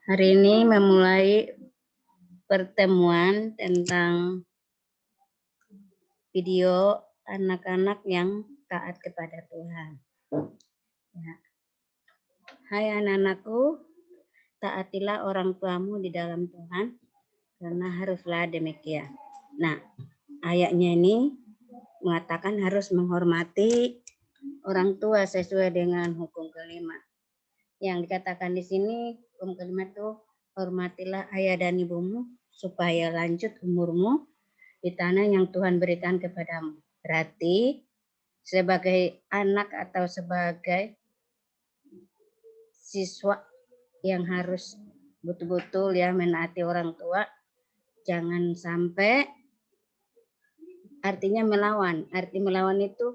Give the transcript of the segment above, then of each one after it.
Hari ini memulai pertemuan tentang video anak-anak yang taat kepada Tuhan. Ya. Hai anak-anakku, taatilah orang tuamu di dalam Tuhan, karena haruslah demikian. Nah, ayatnya ini mengatakan harus menghormati orang tua sesuai dengan hukum kelima. Yang dikatakan di sini, hukum kelima itu hormatilah ayah dan ibumu supaya lanjut umurmu di tanah yang Tuhan berikan kepadamu. Berarti sebagai anak atau sebagai siswa yang harus betul-betul ya menaati orang tua, jangan sampai artinya melawan. Arti melawan itu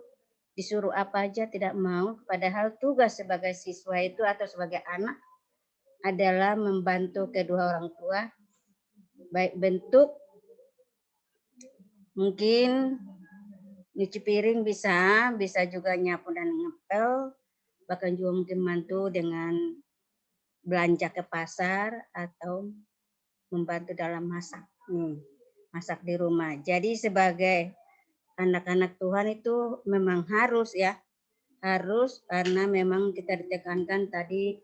disuruh apa aja tidak mau, padahal tugas sebagai siswa itu atau sebagai anak adalah membantu kedua orang tua, baik bentuk mungkin nyuci piring bisa juga nyapu dan ngepel, bahkan juga mungkin bantu dengan belanja ke pasar atau membantu dalam masak, masak di rumah. Jadi sebagai anak-anak Tuhan itu memang harus ya, harus karena memang kita ditekankan tadi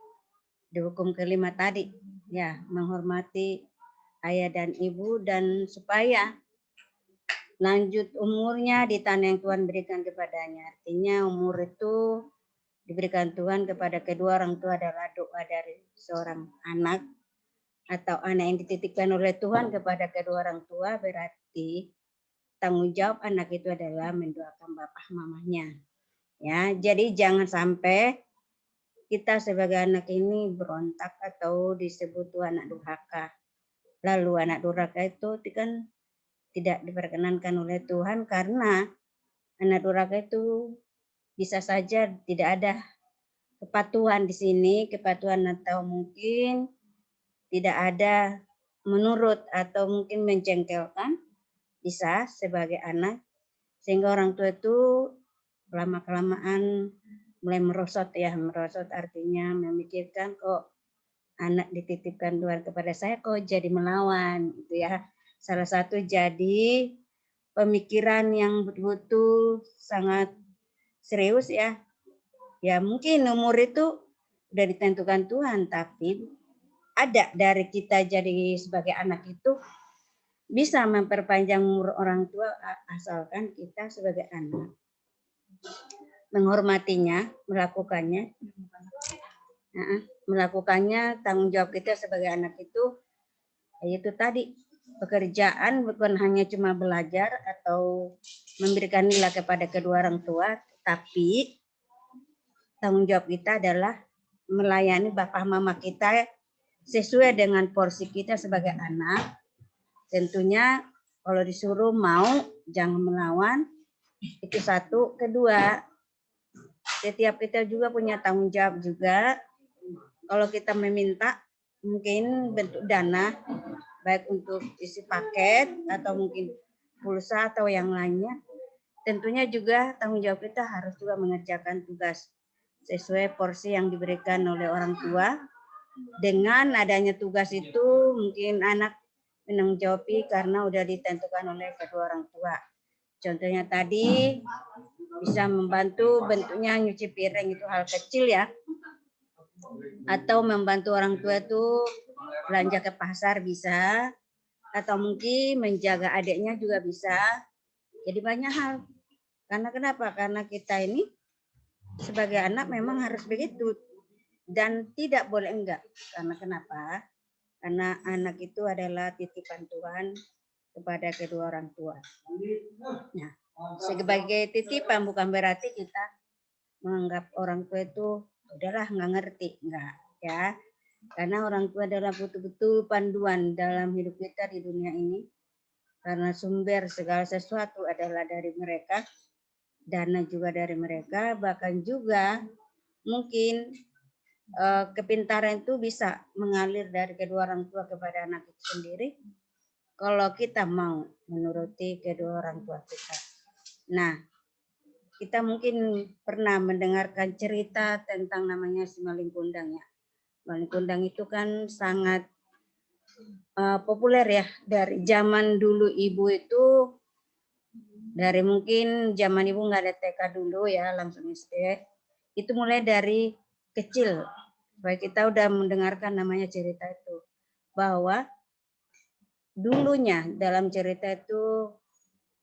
di hukum kelima tadi, ya menghormati ayah dan ibu dan supaya lanjut umurnya di tanah yang Tuhan berikan kepadanya. Artinya umur itu diberikan Tuhan kepada kedua orang tua adalah doa dari seorang anak atau anak yang dititipkan oleh Tuhan kepada kedua orang tua, berarti tanggung jawab anak itu adalah mendoakan bapak mamanya. Ya, jadi jangan sampai kita sebagai anak ini berontak atau disebut anak durhaka. Lalu anak durhaka itu kan tidak diperkenankan oleh Tuhan karena anak durhaka itu bisa saja tidak ada kepatuhan di sini, kepatuhan atau mungkin tidak ada menurut atau mungkin menjengkelkan bisa sebagai anak, sehingga orang tua itu lama-kelamaan mulai merosot ya, merosot artinya memikirkan kok anak dititipkan Tuhan kepada saya kok jadi melawan gitu ya. Salah satu jadi pemikiran yang betul-betul sangat serius ya. Ya mungkin umur itu udah ditentukan Tuhan, tapi ada dari kita jadi sebagai anak itu bisa memperpanjang umur orang tua asalkan kita sebagai anak menghormatinya, melakukannya tanggung jawab kita sebagai anak itu tadi pekerjaan bukan hanya cuma belajar atau memberikan nilai kepada kedua orang tua, tapi tanggung jawab kita adalah melayani bapak mama kita sesuai dengan porsi kita sebagai anak. Tentunya kalau disuruh mau jangan melawan, itu satu. Kedua, setiap kita juga punya tanggung jawab juga. Kalau kita meminta mungkin bentuk dana baik untuk isi paket atau mungkin pulsa atau yang lainnya, tentunya juga tanggung jawab kita harus juga mengerjakan tugas sesuai porsi yang diberikan oleh orang tua. Dengan adanya tugas itu mungkin anak menanggung jawab karena udah ditentukan oleh kedua orang tua. Contohnya tadi bisa membantu bentuknya nyuci piring itu hal kecil ya. Atau membantu orang tua itu belanja ke pasar bisa. Atau mungkin menjaga adiknya juga bisa. Jadi banyak hal. Karena kenapa? Karena kita ini sebagai anak memang harus begitu. Dan tidak boleh enggak. Karena kenapa? Karena anak itu adalah titipan Tuhan kepada kedua orang tua. Nah, sebagai titipan bukan berarti kita menganggap orang tua itu udahlah nggak ngerti, enggak ya. Karena orang tua adalah betul-betul panduan dalam hidup kita di dunia ini. Karena sumber segala sesuatu adalah dari mereka, dana juga dari mereka, bahkan juga mungkin kepintaran itu bisa mengalir dari kedua orang tua kepada anak itu sendiri kalau kita mau menuruti kedua orang tua kita. Nah, kita mungkin pernah mendengarkan cerita tentang namanya si maling kundang ya. Maling kundang itu kan sangat populer ya dari zaman dulu. Ibu itu dari mungkin zaman ibu nggak ada TK dulu ya, langsung SD. Itu mulai dari kecil. Supaya kita udah mendengarkan namanya cerita itu. Bahwa dulunya dalam cerita itu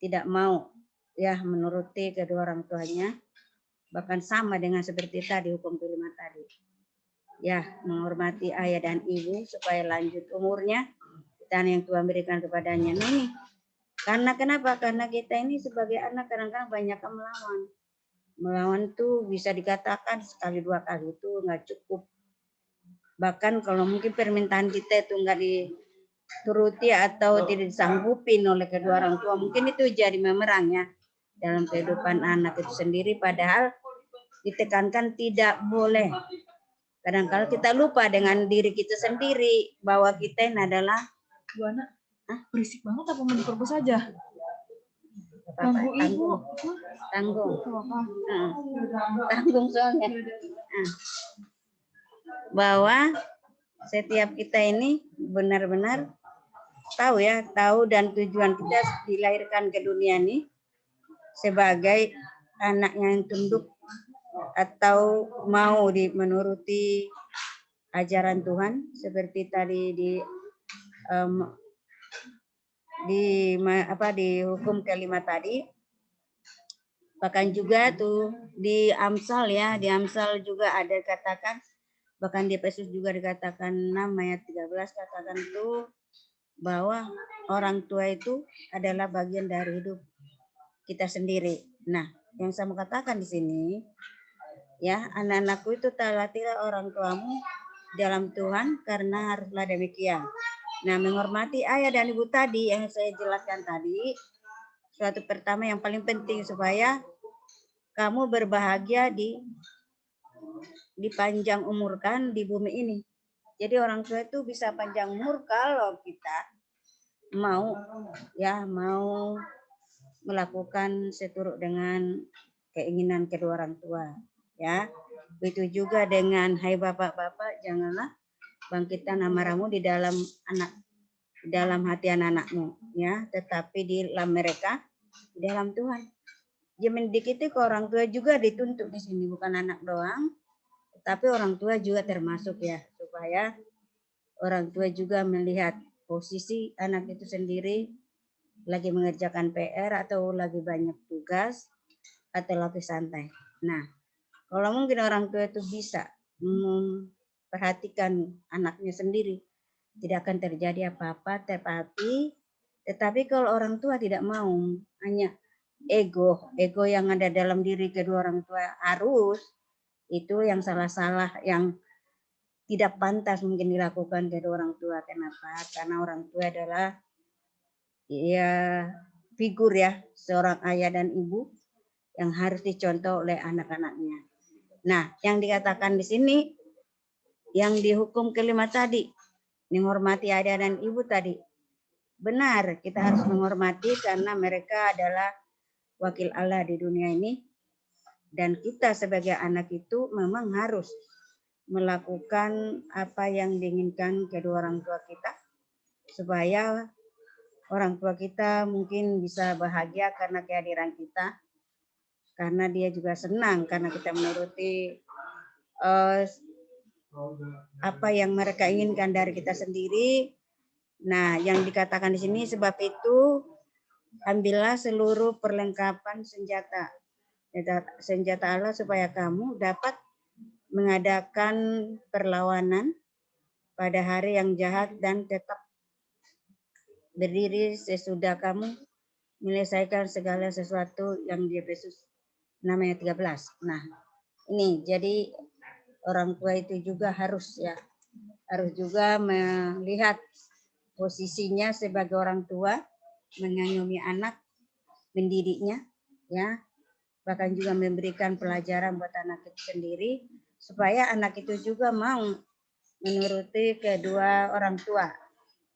tidak mau ya menuruti kedua orang tuanya. Bahkan sama dengan seperti tadi hukum kelima tadi. Ya, menghormati ayah dan ibu supaya lanjut umurnya dan yang Tuhan berikan kepadanya. Nah, ini karena kenapa? Karena kita ini sebagai anak kadang-kadang banyak melawan. Melawan tuh bisa dikatakan sekali dua kali itu nggak cukup. Bahkan kalau mungkin permintaan kita itu nggak dituruti atau tidak disanggupin oleh kedua orang tua, mungkin itu jadi memerang ya dalam kehidupan anak itu sendiri. Padahal ditekankan tidak boleh. Kadang-kadang kita lupa dengan diri kita sendiri bahwa kita ini adalah Bu anak, berisik banget apa mau diperbus aja? Ganggu ibu. Tanggung. Tanggung soalnya. Bahwa setiap kita ini benar-benar tahu ya, tahu dan tujuan kita dilahirkan ke dunia ini sebagai anak yang tunduk atau mau menuruti ajaran Tuhan seperti tadi di hukum kelima tadi. Bahkan juga tuh di Amsal ya, di Amsal juga ada katakan, bahkan di Efesus juga dikatakan 6 ayat 13 katakan tuh bahwa orang tua itu adalah bagian dari hidup kita sendiri. Nah, yang saya mau katakan di sini ya, anak-anakku itu taatilah orang tuamu dalam Tuhan karena haruslah demikian. Nah, menghormati ayah dan ibu tadi yang saya jelaskan tadi, suatu pertama yang paling penting supaya kamu berbahagia dipanjang umurkan di bumi ini. Jadi orang tua itu bisa panjang umur kalau kita mau melakukan seturut dengan keinginan kedua orang tua ya. Begitu juga dengan hai bapak-bapak, janganlah bangkitkan amarahmu di dalam hati anak-anakmu ya, tetapi di dalam mereka di dalam Tuhan. Ya mendidik itu ke orang tua juga dituntut di sini, bukan anak doang, tapi orang tua juga termasuk ya, supaya orang tua juga melihat posisi anak itu sendiri lagi mengerjakan PR atau lagi banyak tugas atau lagi santai. Nah, kalau mungkin orang tua itu bisa memperhatikan anaknya sendiri, tidak akan terjadi apa-apa. Tetapi kalau orang tua tidak mau, hanya ego yang ada dalam diri kedua orang tua harus, itu yang salah-salah, yang tidak pantas mungkin dilakukan kedua orang tua. Kenapa? Karena orang tua adalah ya figur ya, seorang ayah dan ibu yang harus dicontoh oleh anak-anaknya. Nah, yang dikatakan di sini, yang dihukum kelima tadi, menghormati ayah dan ibu tadi, benar, kita harus menghormati karena mereka adalah wakil Allah di dunia ini, dan kita sebagai anak itu memang harus melakukan apa yang diinginkan kedua orang tua kita supaya orang tua kita mungkin bisa bahagia karena kehadiran kita, karena dia juga senang karena kita menuruti apa yang mereka inginkan dari kita sendiri. Nah, yang dikatakan di sini, sebab itu ambillah seluruh perlengkapan senjata Allah supaya kamu dapat mengadakan perlawanan pada hari yang jahat dan tetap berdiri sesudah kamu menyelesaikan segala sesuatu, yang di Efesus 6 ayat 13. Nah, ini jadi orang tua itu juga harus juga melihat posisinya sebagai orang tua, mengayomi anak, mendidiknya ya, bahkan juga memberikan pelajaran buat anak itu sendiri supaya anak itu juga mau menuruti kedua orang tua,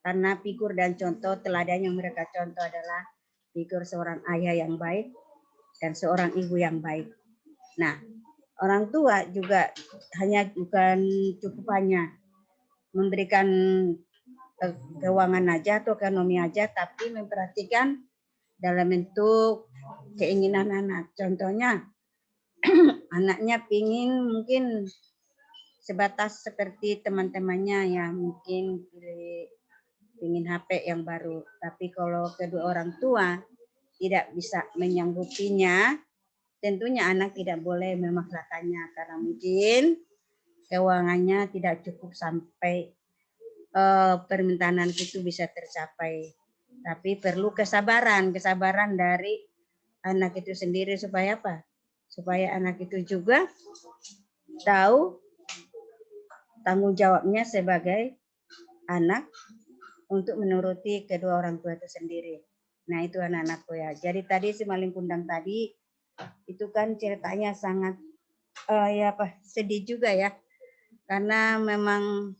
karena figur dan contoh teladan yang mereka contoh adalah figur seorang ayah yang baik, dan seorang ibu yang baik. Nah, orang tua juga bukan cukup hanya memberikan keuangan aja atau ekonomi aja, tapi memperhatikan dalam bentuk keinginan anak. Contohnya, anaknya mungkin sebatas seperti teman-temannya ya, mungkin ingin HP yang baru. Tapi kalau kedua orang tua tidak bisa menyanggupinya, tentunya anak tidak boleh memaksakannya karena mungkin keuangannya tidak cukup sampai permintaan anak itu bisa tercapai. Tapi perlu kesabaran dari anak itu sendiri supaya apa? Supaya anak itu juga tahu tanggung jawabnya sebagai anak untuk menuruti kedua orang tua itu sendiri. Nah, itu anak-anakku ya. Jadi tadi si maling kundang tadi itu kan ceritanya sangat sedih juga ya. Karena memang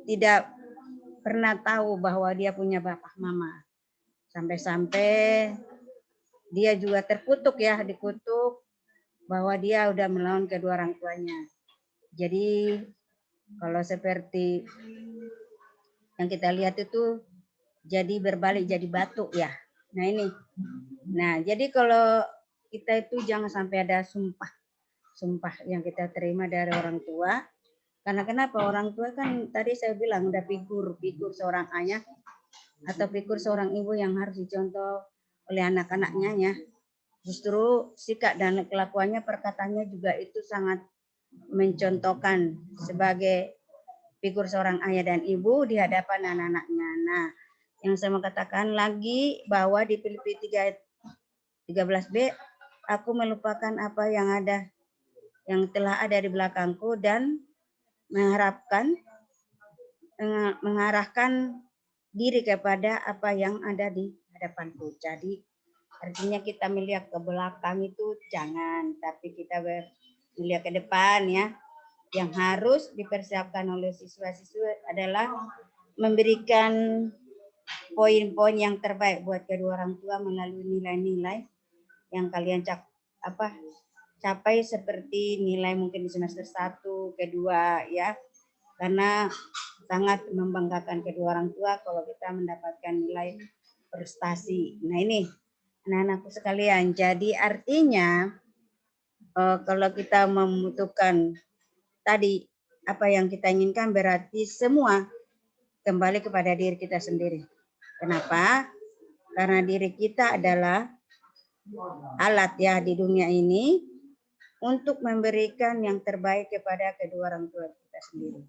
tidak pernah tahu bahwa dia punya bapak mama. Sampai-sampai dia juga dikutuk bahwa dia udah melawan kedua orang tuanya. Jadi kalau seperti yang kita lihat itu jadi berbalik jadi batu ya. Nah ini. Nah jadi kalau kita itu jangan sampai ada sumpah yang kita terima dari orang tua. Karena kenapa? Orang tua kan tadi saya bilang udah figur seorang ayah atau figur seorang ibu yang harus dicontoh oleh anak-anaknya ya. Justru sikap dan kelakuannya, perkataannya juga itu sangat mencontohkan sebagai figur seorang ayah dan ibu di hadapan anak-anaknya. Nah, yang saya mau katakan lagi bahwa di Filipi 13b, aku melupakan apa yang telah ada di belakangku dan mengarahkan diri kepada apa yang ada di hadapanku. Jadi artinya kita melihat ke belakang itu jangan, tapi kita melihat ke depan ya. Yang harus dipersiapkan oleh siswa-siswa adalah memberikan poin-poin yang terbaik buat kedua orang tua melalui nilai-nilai yang kalian capai seperti nilai mungkin di semester 1, kedua ya. Karena sangat membanggakan kedua orang tua kalau kita mendapatkan nilai prestasi. Nah ini anak-anakku sekalian, jadi artinya kalau kita membutuhkan tadi apa yang kita inginkan berarti semua kembali kepada diri kita sendiri. Kenapa? Karena diri kita adalah alat ya di dunia ini untuk memberikan yang terbaik kepada kedua orang tua kita sendiri.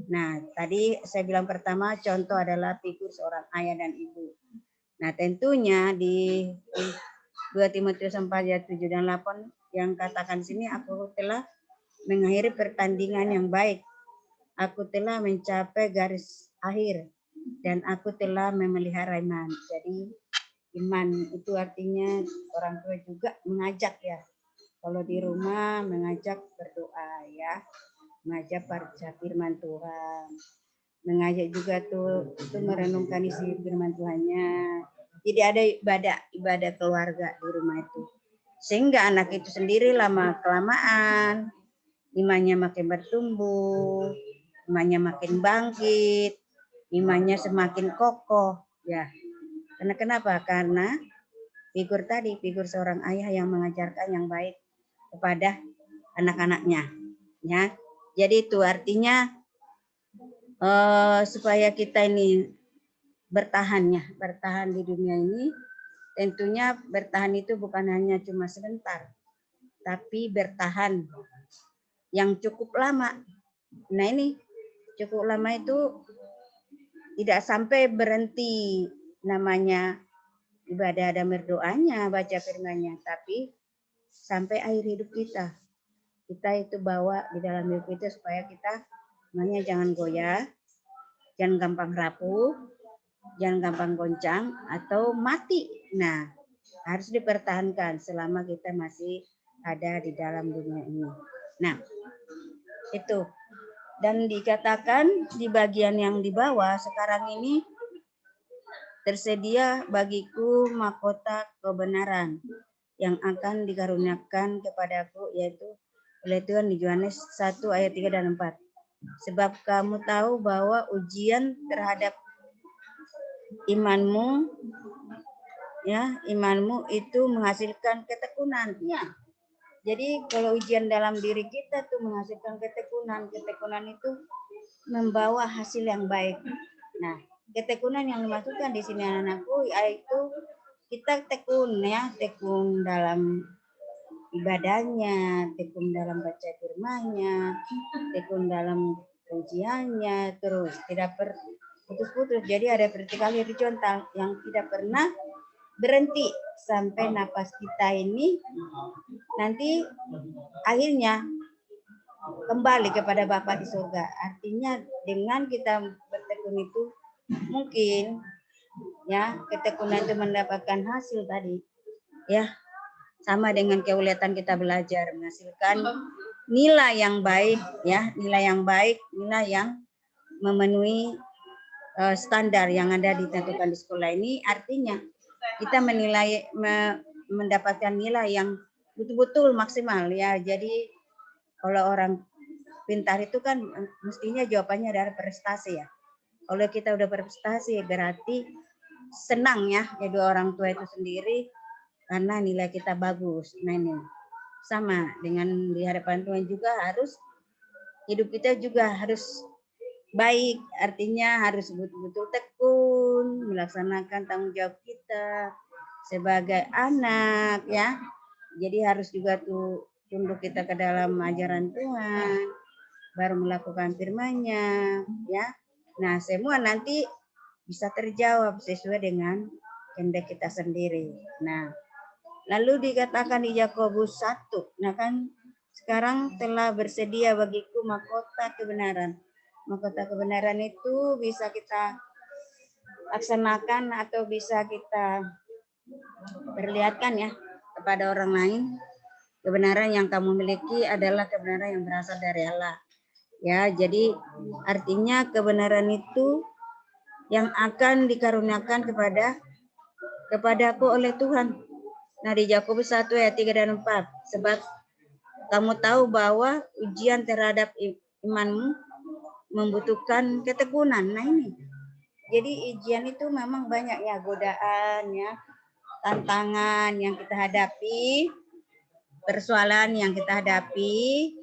Nah, tadi saya bilang pertama contoh adalah figur seorang ayah dan ibu. Nah, tentunya di 2 Timotius 4 ayat 7 dan 8 yang katakan sini, aku telah mengakhiri pertandingan yang baik. Aku telah mencapai garis akhir dan aku telah memelihara iman. Jadi iman itu artinya orang tua juga mengajak ya. Kalau di rumah mengajak berdoa ya, mengajak baca firman Tuhan, mengajak juga tuh itu merenungkan isi firman Tuhannya. Jadi ada ibadah keluarga di rumah itu. Sehingga anak itu sendiri lama kelamaan imannya makin bertumbuh, imannya makin bangkit, imannya semakin kokoh ya. Karena kenapa? Karena figur seorang ayah yang mengajarkan yang baik kepada anak-anaknya ya. Jadi itu artinya supaya kita ini bertahan di dunia ini, tentunya bertahan itu bukan hanya cuma sebentar, tapi bertahan yang cukup lama. Nah ini cukup lama itu tidak sampai berhenti namanya ibadah dan berdoanya, baca firman-Nya, tapi sampai akhir hidup kita. Kita itu bawa di dalam hidup kita supaya kita namanya jangan goyah, jangan gampang rapuh, jangan gampang goncang atau mati. Nah, harus dipertahankan selama kita masih ada di dalam dunia ini. Nah, itu. Dan dikatakan di bagian yang di bawah sekarang ini tersedia bagiku mahkota kebenaran yang akan dikaruniakan kepadaku, yaitu oleh Tuhan di Yohanes 1 ayat 3 dan 4. Sebab kamu tahu bahwa ujian terhadap imanmu, ya, imanmu itu menghasilkan ketekunan. Ya. Jadi kalau ujian dalam diri kita tuh menghasilkan ketekunan, ketekunan itu membawa hasil yang baik. Nah, ketekunan yang dimaksudkan di sini anak-anakku yaitu kita tekun, ya, tekun dalam ibadahnya, tekun dalam baca firman-Nya, tekun dalam ujiannya, terus tidak putus-putus. Jadi ada vertikal horizontal yang tidak pernah berhenti sampai napas kita ini nanti akhirnya kembali kepada Bapa di surga. Artinya dengan kita bertekun itu mungkin, ya, ketekunan itu mendapatkan hasil tadi, ya, sama dengan keuletan kita belajar menghasilkan nilai yang baik, ya, nilai yang baik, nilai yang memenuhi standar yang ada ditentukan di sekolah ini. Artinya kita menilai mendapatkan nilai yang betul-betul maksimal, ya. Jadi kalau orang pintar itu kan mestinya jawabannya dari prestasi, ya. Kalau kita udah berprestasi berarti senang, ya, kedua orang tua itu sendiri karena nilai kita bagus. Nah, ini sama dengan di hadapan Tuhan juga harus hidup kita juga harus baik, artinya harus betul-betul tekun melaksanakan tanggung jawab kita sebagai anak, ya. Jadi harus juga tuh tunduk kita ke dalam ajaran Tuhan, baru melakukan firman-Nya, ya. Nah, semua nanti bisa terjawab sesuai dengan kehendak kita sendiri. Nah, lalu dikatakan di Yakobus 1, nah kan sekarang telah bersedia bagiku mahkota kebenaran. Mahkota kebenaran itu bisa kita laksanakan atau bisa kita perlihatkan, ya, kepada orang lain. Kebenaran yang kamu miliki adalah kebenaran yang berasal dari Allah. Ya, jadi artinya kebenaran itu yang akan dikaruniakan kepadaku oleh Tuhan. Nah, di Yakobus 1 ayat 3 dan 4. Sebab kamu tahu bahwa ujian terhadap imanmu membutuhkan ketekunan. Nah, ini. Jadi ujian itu memang banyak, ya, godaan, ya, tantangan yang kita hadapi, persoalan yang kita hadapi,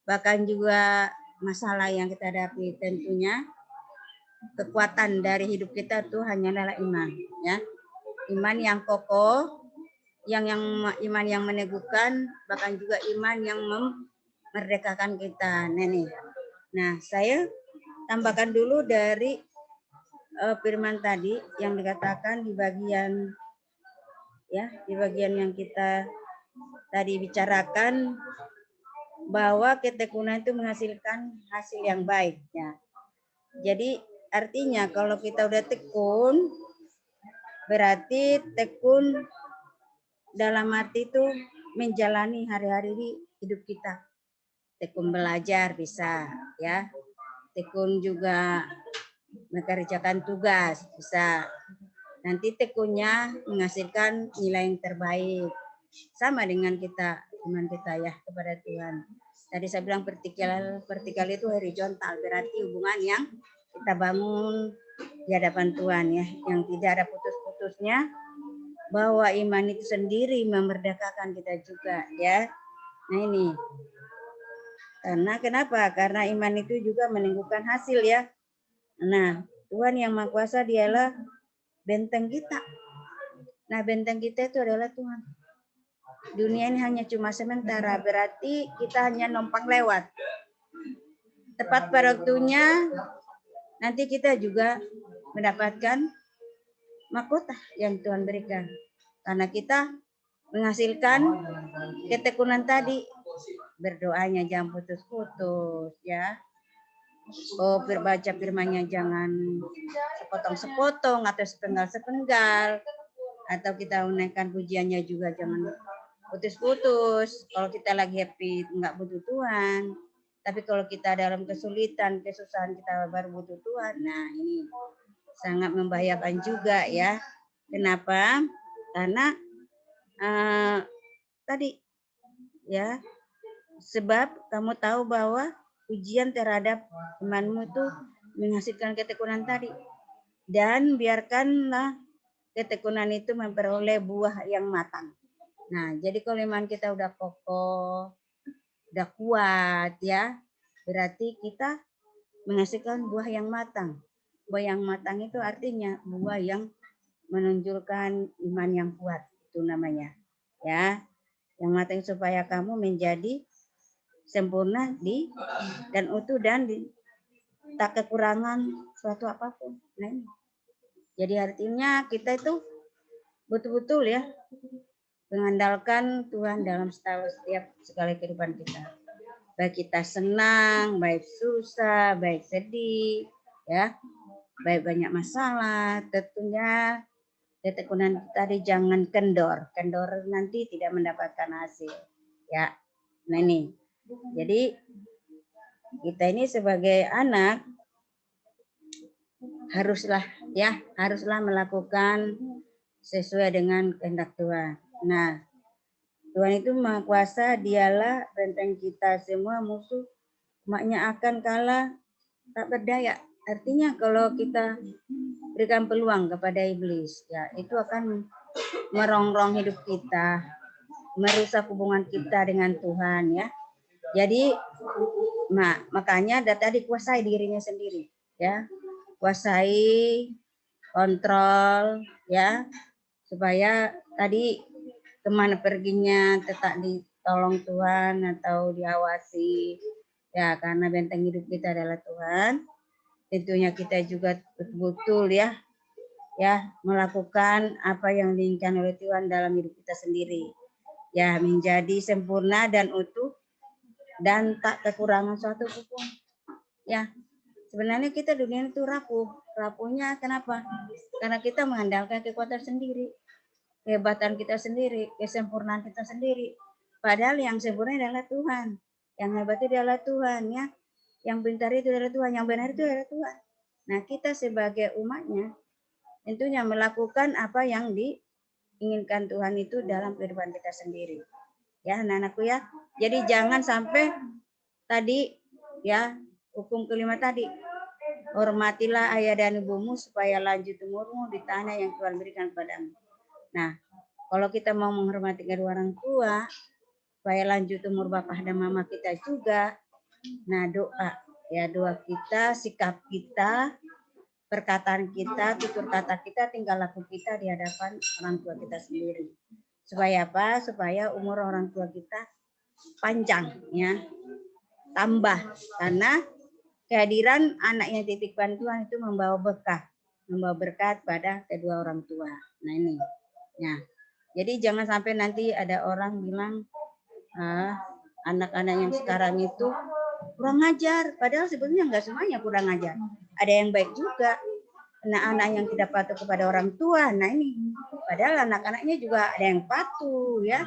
bahkan juga masalah yang kita hadapi. Tentunya kekuatan dari hidup kita itu hanyalah iman, ya. Iman yang kokoh, yang iman yang meneguhkan, bahkan juga iman yang memerdekakan kita. Nah, saya tambahkan dulu dari firman tadi yang dikatakan di bagian, ya, di bagian yang kita tadi bicarakan bahwa ketekunan itu menghasilkan hasil yang baik, ya. Jadi artinya kalau kita udah tekun, berarti tekun dalam arti itu menjalani hari-hari di hidup kita. Tekun belajar bisa, ya. Tekun juga mengerjakan tugas bisa. Nanti tekunnya menghasilkan nilai yang terbaik. Sama dengan kita, iman kita, ya, kepada Tuhan. Tadi saya bilang vertikal itu horizontal, berarti hubungan yang kita bangun di hadapan Tuhan, ya, yang tidak ada putus-putusnya, bahwa iman itu sendiri memerdekakan kita juga, ya. Nah, ini. Karena kenapa? Karena iman itu juga menimbulkan hasil, ya. Nah, Tuhan yang Maha Kuasa dialah benteng kita. Nah, benteng kita itu adalah Tuhan. Dunia ini hanya cuma sementara, berarti kita hanya numpang lewat. Tepat pada waktunya, nanti kita juga mendapatkan mahkota yang Tuhan berikan. Karena kita menghasilkan ketekunan tadi, berdoanya jangan putus-putus, ya. Oh, baca firman-Nya jangan sepotong-sepotong atau sepenggal-sepenggal, atau kita menaikkan pujiannya juga jangan putus-putus. Kalau kita lagi happy nggak butuh Tuhan, tapi kalau kita dalam kesulitan, kesusahan kita baru butuh Tuhan. Nah, ini sangat membahayakan juga, ya. Kenapa? Karena eh, tadi ya, sebab kamu tahu bahwa ujian terhadap imanmu itu menghasilkan ketekunan tadi, dan biarkanlah ketekunan itu memperoleh buah yang matang. Nah, jadi kalau iman kita udah kokoh, udah kuat ya, berarti kita menghasilkan buah yang matang. Buah yang matang itu artinya buah yang menunjukkan iman yang kuat, itu namanya. Ya, yang matang supaya kamu menjadi sempurna dan utuh dan tak kekurangan suatu apapun. Nah, ini. Jadi artinya kita itu betul-betul ya mengandalkan Tuhan dalam setiap segala kehidupan kita. Baik kita senang, baik susah, baik sedih, ya, baik banyak masalah, tentunya ketekunan tadi jangan kendor. Kendor nanti tidak mendapatkan hasil. Ya. Nah ini. Jadi kita ini sebagai anak haruslah melakukan sesuai dengan kehendak Tuhan. Nah, Tuhan itu Maha Kuasa, dialah benteng kita semua, musuh maknya akan kalah tak berdaya. Artinya kalau kita berikan peluang kepada iblis, ya itu akan merongrong hidup kita, merusak hubungan kita dengan Tuhan ya. Jadi makanya tadi kuasai dirinya sendiri ya. Kuasai, kontrol ya, supaya tadi kemana perginya tetap ditolong Tuhan atau diawasi ya, karena benteng hidup kita adalah Tuhan. Tentunya kita juga betul-betul ya melakukan apa yang diinginkan oleh Tuhan dalam hidup kita sendiri ya, menjadi sempurna dan utuh dan tak kekurangan suatu pun ya. Sebenarnya kita dunia itu rapuhnya kenapa? Karena kita mengandalkan kekuatan sendiri, kehebatan kita sendiri, kesempurnaan kita sendiri. Padahal yang sempurna adalah Tuhan, yang hebat itu adalah Tuhan ya, yang pintar itu adalah Tuhan, yang benar itu adalah Tuhan. Nah, kita sebagai umatnya tentunya melakukan apa yang diinginkan Tuhan itu dalam kehidupan kita sendiri. Ya, anak-anakku ya. Jadi jangan sampai tadi ya, hukum kelima tadi, hormatilah ayah dan ibumu supaya lanjut umurmu di tanah yang Tuhan berikan padamu. Nah, kalau kita mau menghormati kedua orang tua, supaya lanjut umur bapak dan mama kita juga. Nah, doa kita, sikap kita, perkataan kita, tutur kata kita, tingkah laku kita di hadapan orang tua kita sendiri. Supaya apa? Supaya umur orang tua kita panjang ya, tambah, karena kehadiran anak yang titipkan Tuhan itu membawa berkat pada kedua orang tua. Nah ini, ya. Jadi jangan sampai nanti ada orang bilang anak-anak yang sekarang itu kurang ajar. Padahal sebetulnya nggak semuanya kurang ajar. Ada yang baik juga. Anak-anak yang tidak patuh kepada orang tua. Nah ini, padahal anak-anaknya juga ada yang patuh ya.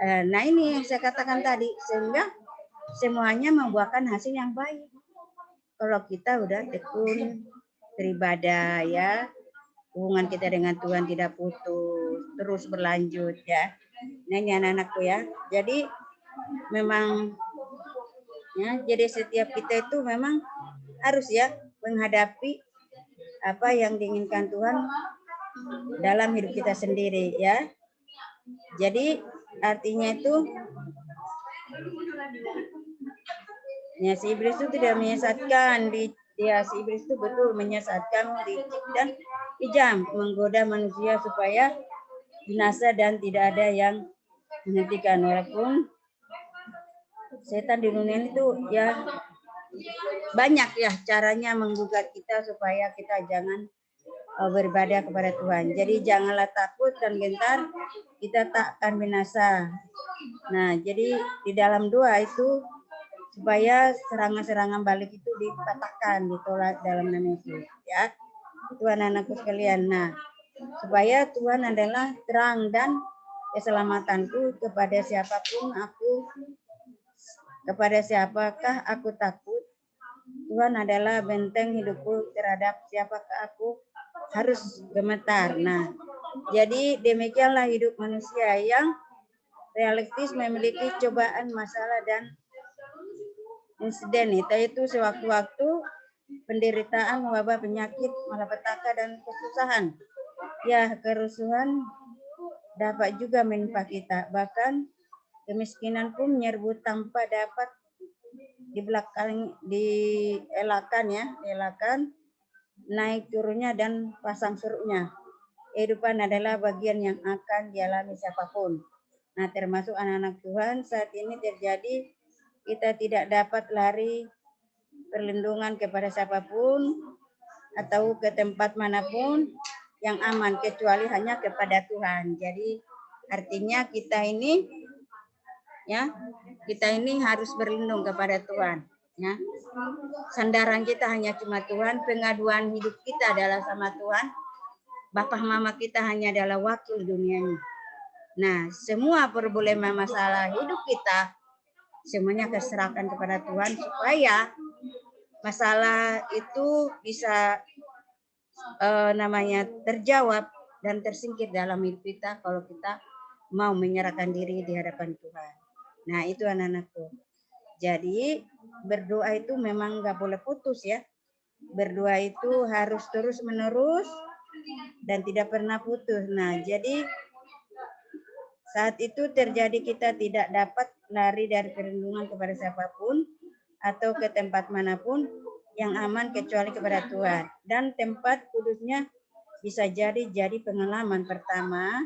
Nah ini yang saya katakan tadi, sehingga semuanya membuahkan hasil yang baik. Kalau kita udah tekun beribadah ya, hubungan kita dengan Tuhan tidak putus, terus berlanjut ya. Nah ini anak-anakku ya. Jadi memang ya, jadi setiap kita itu memang harus ya menghadapi apa yang diinginkan Tuhan dalam hidup kita sendiri ya. Jadi artinya itu ya, si iblis itu tidak menyesatkan, si iblis itu betul menyesatkan, licik dan kejam, menggoda manusia supaya binasa dan tidak ada yang menghentikan. Walaupun setan di dunia itu ya banyak ya caranya menggugat kita supaya kita jangan beribadah kepada Tuhan. Jadi janganlah takut dan gentar, kita tak akan binasa. Nah, jadi di dalam doa itu supaya serangan-serangan balik itu dipatahkan, ditolak dalam nama Yesus. Ya, Tuhan anakku sekalian. Nah, supaya Tuhan adalah terang dan keselamatanku, kepada siapakah aku takut. Tuhan adalah benteng hidupku, terhadap siapakah aku harus gemetar. Nah, Jadi demikianlah hidup manusia yang realistis, memiliki cobaan, masalah, dan insiden, yaitu sewaktu-waktu penderitaan, wabah, penyakit, malapetaka, dan kesusahan. Ya, kerusuhan dapat juga menimpa kita. Bahkan kemiskinan pun menyerbu tanpa dapat dielakkan, naik turunnya dan pasang surutnya. Kehidupan adalah bagian yang akan dialami siapapun. Nah, termasuk anak-anak Tuhan, saat ini terjadi, kita tidak dapat lari perlindungan kepada siapapun atau ke tempat manapun yang aman kecuali hanya kepada Tuhan. Jadi artinya kita ini harus berlindung kepada Tuhan, ya. Sandaran kita hanya cuma Tuhan, pengaduan hidup kita adalah sama Tuhan. Bapak mama kita hanya adalah wakil dunia ini. Nah, semua problema masalah hidup kita semuanya terserahkan kepada Tuhan supaya masalah itu bisa terjawab dan tersingkir dalam hidup kita kalau kita mau menyerahkan diri di hadapan Tuhan. Nah, itu anak-anakku. Jadi berdoa itu memang nggak boleh putus ya. Berdoa itu harus terus menerus dan tidak pernah putus. Nah, jadi saat itu terjadi kita tidak dapat lari dari perlindungan kepada siapapun atau ke tempat manapun yang aman kecuali kepada Tuhan. Dan tempat kudusnya bisa jadi pengalaman pertama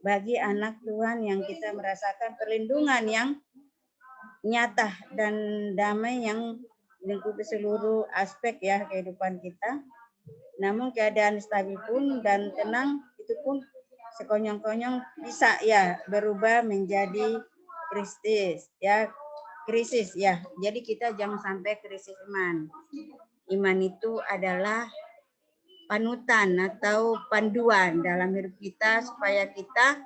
bagi anak Tuhan yang kita merasakan perlindungan yang nyata dan damai yang lingkupi seluruh aspek ya kehidupan kita. Namun keadaan stabil pun dan tenang itu pun sekonyong-konyong bisa ya berubah menjadi krisis ya. Jadi kita jangan sampai krisis iman. Iman itu adalah panutan atau panduan dalam hidup kita supaya kita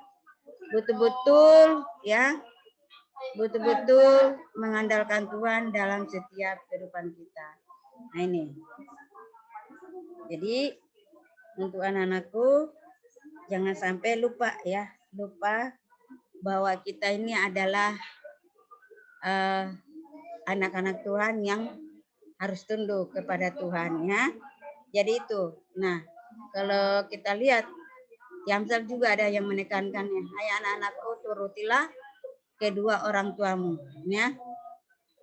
betul-betul mengandalkan Tuhan dalam setiap kehidupan kita. Nah ini. Jadi untuk anak-anakku jangan sampai lupa bahwa kita ini adalah anak-anak Tuhan yang harus tunduk kepada Tuhan ya. Jadi itu. Nah, kalau kita lihat Amsal juga ada yang menekankannya. Hai anak-anakku, turutilah kedua orang tuamu ya.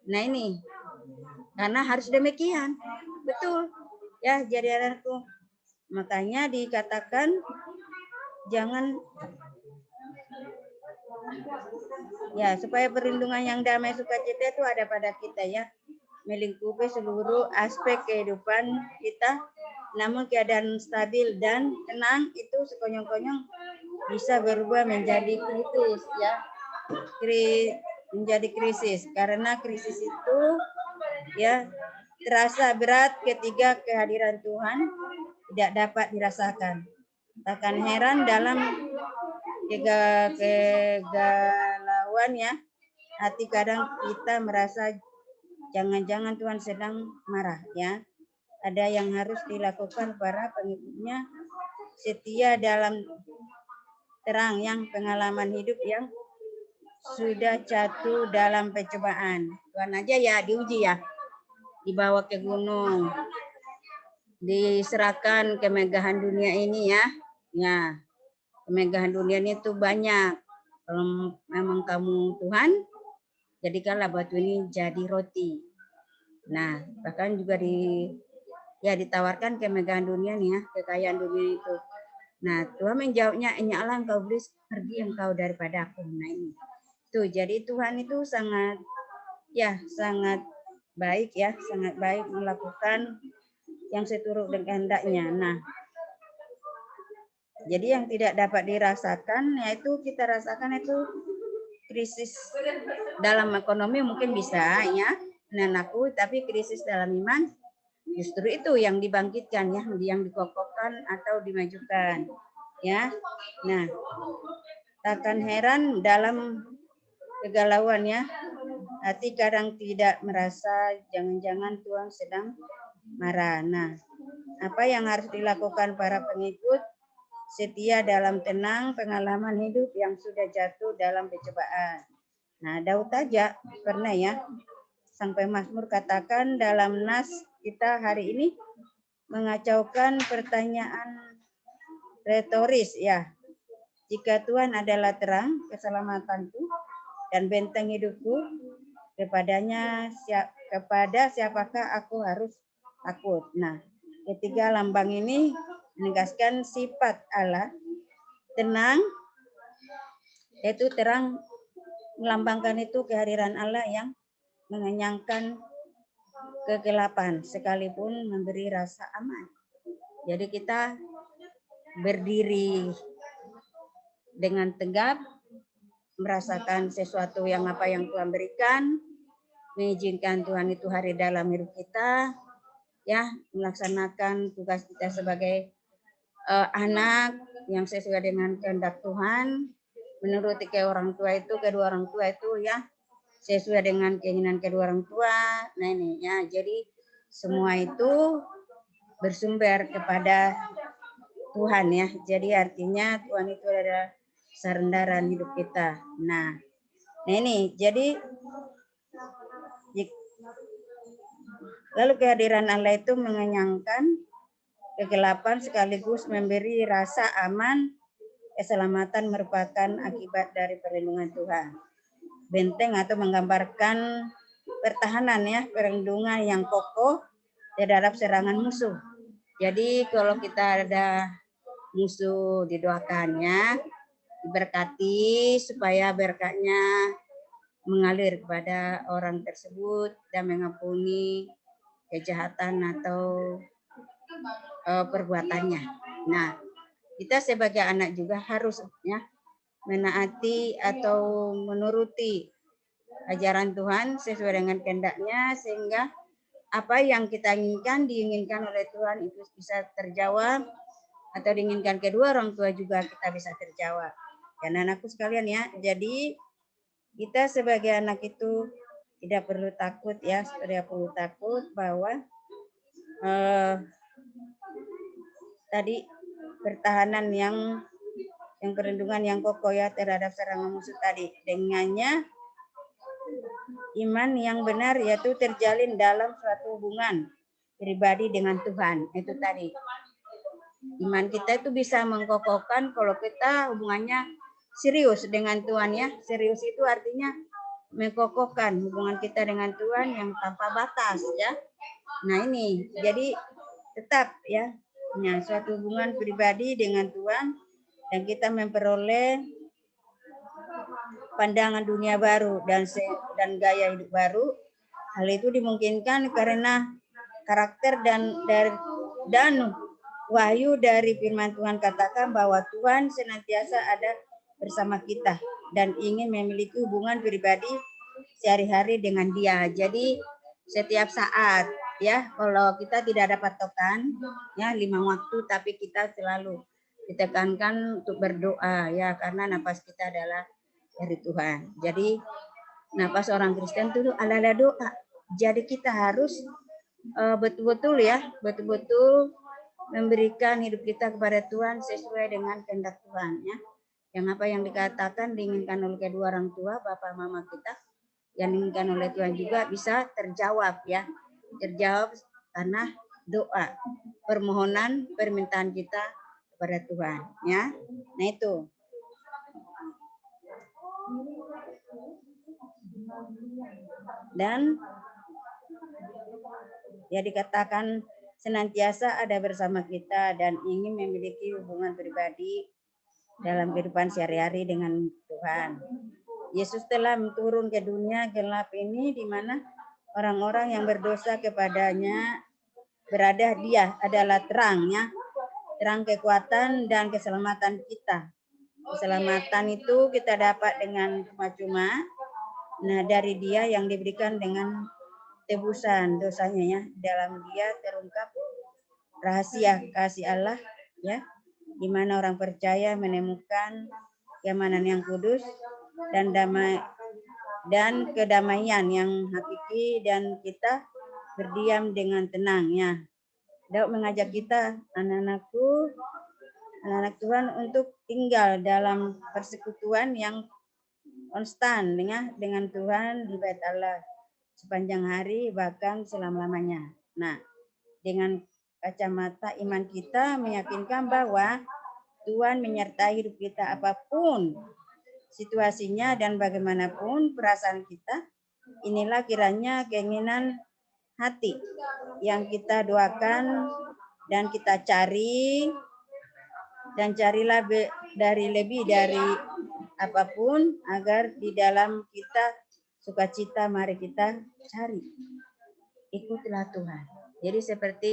Nah ini karena harus demikian. Betul. Ya, jadi anakku. Makanya dikatakan jangan ya supaya perlindungan yang damai sukacita itu ada pada kita ya, melingkupi seluruh aspek kehidupan kita. Namun keadaan stabil dan tenang itu sekonyong-konyong bisa berubah menjadi kritis ya, menjadi krisis karena krisis itu ya terasa berat ketika kehadiran Tuhan tidak dapat dirasakan. Takkan heran dalam kegalauan ya, hati kadang kita merasa jangan-jangan Tuhan sedang marah ya. Ada yang harus dilakukan para pengikutnya setia dalam terang yang pengalaman hidup yang sudah jatuh dalam percobaan. Tuhan aja ya diuji ya, dibawa ke gunung, diserahkan kemegahan dunia ini ya. Ya, kemegahan dunia ini tuh banyak. Kalau memang kamu Tuhan, jadikanlah batu ini jadi roti. Nah, bahkan juga ditawarkan kemegahan dunia nih ya, kekayaan dunia itu. Nah, Tuhan menjawabnya, "Enyaklah engkau iblis, pergi engkau daripada aku." Nah ini. Tuh, jadi Tuhan itu sangat baik ya, sangat baik melakukan yang seturut dengan kehendaknya. Nah, jadi yang tidak dapat dirasakan yaitu kita rasakan itu krisis dalam ekonomi mungkin bisa ya, anakku, tapi krisis dalam iman justru itu yang dibangkitkan ya, yang dikokohkan atau dimajukan ya. Nah, takkan heran dalam kegalauan ya, hati kadang tidak merasa jangan-jangan Tuhan sedang marah. Nah, apa yang harus dilakukan para pengikut setia dalam tenang, pengalaman hidup yang sudah jatuh dalam pencobaan. Nah, Daud aja pernah ya, sampai Mazmur katakan dalam nas kita hari ini mengacaukan pertanyaan retoris ya. Jika Tuhan adalah terang keselamatanku dan benteng hidupku, kepada siapakah aku harus takut. Nah, ketiga lambang ini menegaskan sifat Allah tenang, yaitu terang melambangkan itu kehadiran Allah yang mengenyangkan kegelapan sekalipun memberi rasa aman. Jadi kita berdiri dengan tegap, merasakan sesuatu yang apa yang Tuhan berikan, mengizinkan Tuhan itu hari dalam hidup kita, ya, melaksanakan tugas kita sebagai anak yang sesuai dengan kehendak Tuhan, menuruti kedua orang tua itu ya, sesuai dengan keinginan kedua orang tua. Nah ini ya, jadi semua itu bersumber kepada Tuhan ya. Jadi artinya Tuhan itu adalah sandaran hidup kita. Nah ini jadi lalu kehadiran Allah itu mengenyangkan kegelapan sekaligus memberi rasa aman. Keselamatan merupakan akibat dari perlindungan Tuhan. Benteng atau menggambarkan pertahanan ya, perlindungan yang kokoh terhadap serangan musuh. Jadi kalau kita ada musuh didoakannya, diberkati supaya berkatnya mengalir kepada orang tersebut dan mengampuni kejahatan atau perbuatannya. Nah, kita sebagai anak juga harus ya menaati atau menuruti ajaran Tuhan sesuai dengan kehendaknya sehingga apa yang kita inginkan diinginkan oleh Tuhan itu bisa terjawab atau diinginkan kedua orang tua juga kita bisa terjawab. Dan anakku sekalian ya, jadi kita sebagai anak itu tidak perlu takut ya, tidak perlu takut bahwa tadi pertahanan yang perlindungan yang kokoh ya terhadap serangan musuh tadi. Dengannya iman yang benar yaitu terjalin dalam suatu hubungan pribadi dengan Tuhan. Itu tadi. Iman kita itu bisa mengkokohkan kalau kita hubungannya serius dengan Tuhan ya. Serius itu artinya mengkokohkan hubungan kita dengan Tuhan yang tanpa batas ya. Nah ini jadi tetap ya, suatu hubungan pribadi dengan Tuhan dan kita memperoleh pandangan dunia baru dan gaya hidup baru. Hal itu dimungkinkan karena karakter dan wahyu dari firman Tuhan katakan bahwa Tuhan senantiasa ada bersama kita dan ingin memiliki hubungan pribadi sehari-hari dengan Dia. Jadi setiap saat ya, kalau kita tidak ada patokan ya 5 waktu, tapi kita selalu ditekankan untuk berdoa ya, karena napas kita adalah dari Tuhan. Jadi napas orang Kristen itu adalah doa. Jadi kita harus betul-betul memberikan hidup kita kepada Tuhan sesuai dengan kehendak Tuhan ya. Yang apa yang dikatakan diinginkan oleh kedua orang tua, bapak mama kita, yang diinginkan oleh Tuhan juga bisa terjawab ya. Terjawab karena doa, permohonan, permintaan kita kepada Tuhan ya. Nah itu. Dan ya dikatakan senantiasa ada bersama kita dan ingin memiliki hubungan pribadi dalam kehidupan sehari-hari dengan Tuhan. Yesus telah turun ke dunia gelap ini di mana orang-orang yang berdosa kepadanya berada. Dia adalah terangnya, terang kekuatan dan keselamatan kita. Keselamatan itu kita dapat dengan cuma-cuma. Nah, dari Dia yang diberikan dengan tebusan dosanya ya. Dalam Dia terungkap rahasia kasih Allah ya, di mana orang percaya menemukan keamanan yang kudus dan damai dan kedamaian yang hakiki, dan kita berdiam dengan tenang ya. Daud mengajak kita, anak-anakku, anak-anak Tuhan untuk tinggal dalam persekutuan yang konstan dengan Tuhan di bait Allah sepanjang hari bahkan selama-lamanya. Nah, dengan kacamata iman kita meyakinkan bahwa Tuhan menyertai hidup kita apapun situasinya dan bagaimanapun perasaan kita. Inilah kiranya keinginan hati yang kita doakan dan kita cari, dan carilah lebih dari apapun agar di dalam kita sukacita mari kita cari. Ikutilah Tuhan. Jadi seperti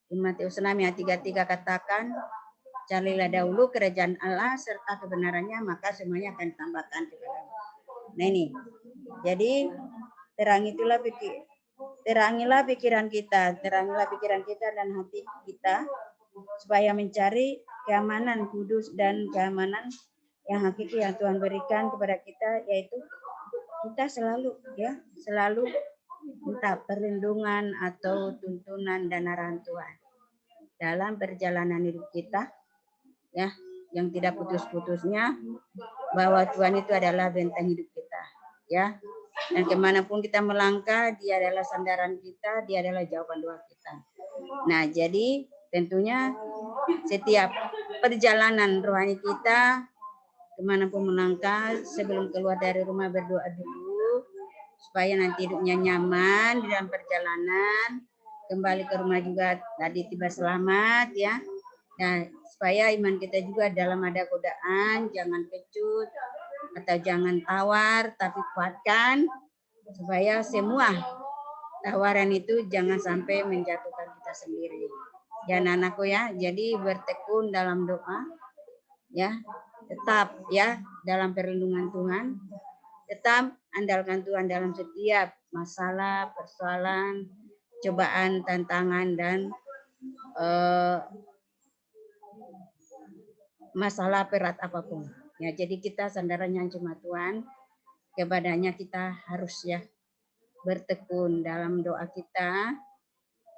di Matius 6 ayat 33 katakan, carilah dahulu kerajaan Allah serta kebenarannya, maka semuanya akan ditambahkan kepadamu. Nah ini, jadi terangilah pikiran kita dan hati kita supaya mencari keamanan kudus dan keamanan yang hakiki yang Tuhan berikan kepada kita, yaitu kita selalu minta perlindungan atau tuntunan dan arahan Tuhan dalam perjalanan hidup kita, ya, yang tidak putus-putusnya, bahwa Tuhan itu adalah benteng hidup kita, ya, dan kemanapun kita melangkah, Dia adalah sandaran kita, Dia adalah jawaban doa kita. Nah, jadi tentunya setiap perjalanan rohani kita, kemanapun melangkah, sebelum keluar dari rumah berdoa dulu, supaya nanti hidupnya nyaman di dalam perjalanan, kembali ke rumah juga tadi tiba selamat, ya. Nah, supaya iman kita juga dalam ada godaan, jangan kecut atau jangan tawar, tapi kuatkan supaya semua tawaran itu jangan sampai menjatuhkan kita sendiri. Ya anakku ya, jadi bertekun dalam doa, ya, tetap ya dalam perlindungan Tuhan, tetap andalkan Tuhan dalam setiap masalah, persoalan, cobaan, tantangan, dan masalah berat apapun. Ya, jadi kita sandarannya cuma Tuhan, kepadanya kita harus ya bertekun dalam doa kita.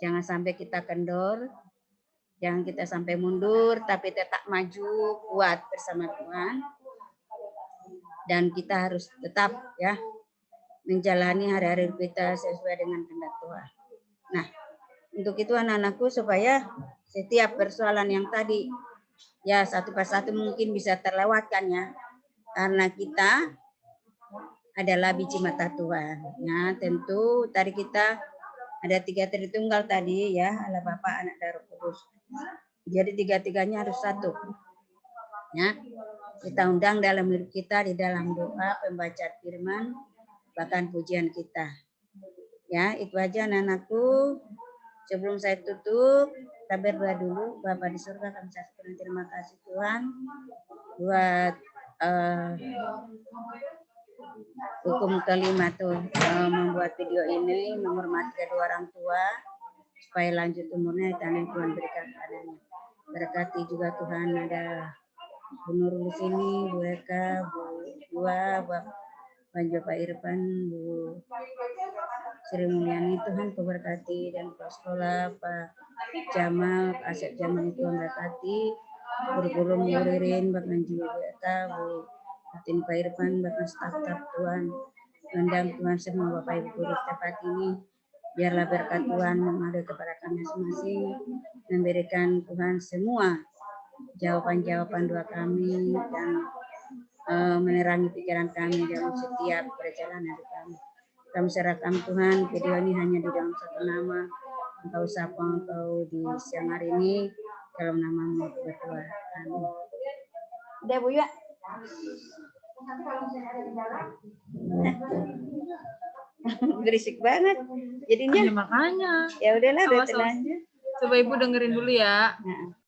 Jangan sampai kita kendor, jangan kita sampai mundur, tapi tetap maju kuat bersama Tuhan. Dan kita harus tetap ya menjalani hari-hari kita sesuai dengan kehendak Tuhan. Nah, untuk itu anak-anakku, supaya setiap persoalan yang tadi ya satu persatu mungkin bisa terlewatkan ya, karena kita adalah biji mata Tuhan. Nah, tentu tadi kita ada 3 Tritunggal tadi ya, Allah Bapa, Anak, dan Roh Kudus. Jadi 3-tiganya harus satu. Ya, kita undang dalam hidup kita, di dalam doa, pembacaan firman, bahkan pujian kita. Ya, itu aja anak-anakku. Sebelum saya tutup, kita berdoa dulu. Bapa di surga, kami ucapkan terima kasih Tuhan buat hukum kelima tuh, membuat video ini, menghormati kedua orang tua supaya lanjut umurnya dan Tuhan berikan padanya. Berkati juga Tuhan, ada Bu Nurul di sini, Bu Eka, Bu Dua, Banjo Pak Irfan, Bu Sri Mulyani, Tuhan berkati, dan Pak Sekolah, Pak Jamal, Pak Asep Jamal, Tuhan berkati, guru-guru Muririn, Pak Manju Bu Eka, Bu Atin Pak Irfan, bahkan staf-staf Tuhan, undang Tuhan semua Bapak Ibu guru tempat ini, biarlah berkat Tuhan mengalir kepada kami masing-masing, memberikan Tuhan semua jawaban-jawaban doa kami, dan menerangi pikiran kami dalam setiap perjalanan kami. Kami serahkan Tuhan video ini hanya di dalam satu nama, Engkau sapa Engkau di siang hari ini, dalam nama-Mu berdoa. Amin. Udah Bu ya? Berisik banget jadinya. Ya, makanya. Ya udahlah, udah tenang aja. Coba Ibu dengerin dulu ya. Nah.